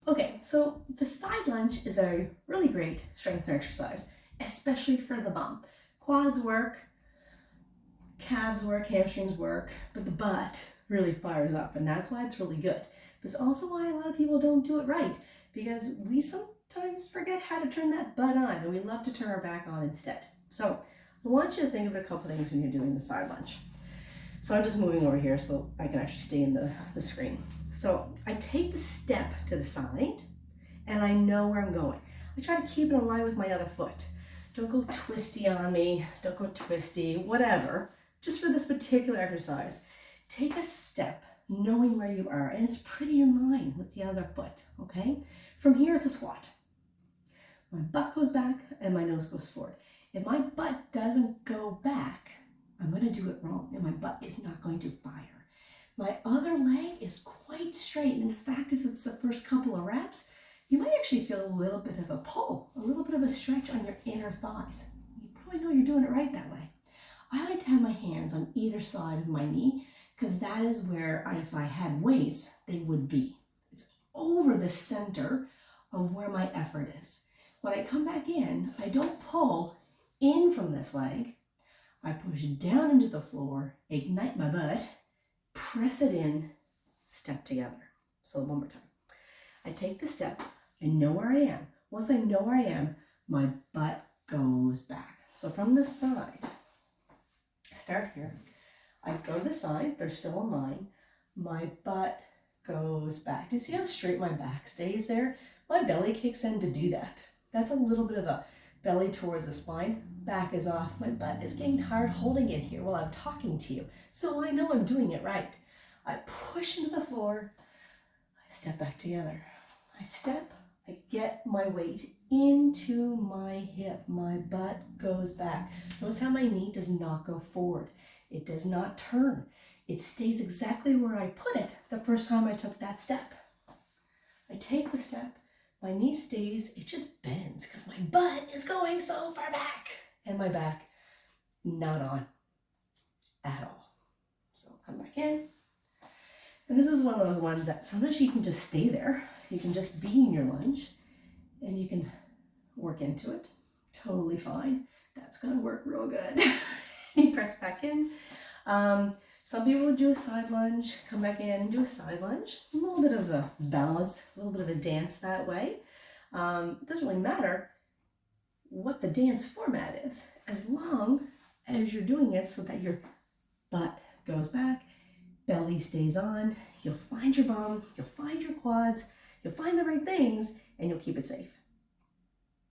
Okay, so the side lunge is a really great strength exercise, especially for the bum. Quads work, calves work, hamstrings work, but the butt really fires up, and that's why it's really good. But it's also why a lot of people don't do it right, because we sometimes forget how to turn that butt on, and we love to turn our back on instead. So I want you to think of a couple things when you're doing the side lunge. So I'm just moving over here so I can actually stay in the screen. So I take the step to the side, and I know where I'm going. I try to keep it in line with my other foot. Don't go twisty on me, don't go twisty, whatever. Just for this particular exercise, take a step knowing where you are, and it's pretty in line with the other foot, okay? From here, it's a squat. My butt goes back and my nose goes forward. If my butt doesn't go back, I'm gonna do it wrong, and my butt is not going to fire. My other leg is quite straight, and in fact, if it's the first couple of reps, you might actually feel a little bit of a pull, a little bit of a stretch on your inner thighs. You probably know you're doing it right that way. I like to have my hands on either side of my knee, because that is where, if I had weights, they would be. It's over the center of where my effort is. When I come back in, I don't pull in from this leg. I push down into the floor, ignite my butt, press it in, step together. So one more time. I take the step, I know where I am. Once I know where I am, my butt goes back. So from the side, I start here. I go to the side, they're still in line. My butt goes back. Do you see how straight my back stays there? My belly kicks in to do that. That's a little bit of a belly towards the spine. Back is off. My butt is getting tired holding it here while I'm talking to you. So I know I'm doing it right. I push into the floor. I step back together. I step. I get my weight into my hip. My butt goes back. Notice how my knee does not go forward. It does not turn. It stays exactly where I put it the first time I took that step. I take the step. My knee stays, it just bends because my butt is going so far back and my back not on at all. So come back in. And this is one of those ones that sometimes you can just stay there. You can just be in your lunge and you can work into it. Totally fine. That's gonna work real good. You press back in. Some people would do a side lunge, come back in and do a side lunge. A little bit of a balance, a little bit of a dance that way. It doesn't really matter what the dance format is, as long as you're doing it so that your butt goes back, belly stays on, you'll find your bum, you'll find your quads, you'll find the right things, and you'll keep it safe.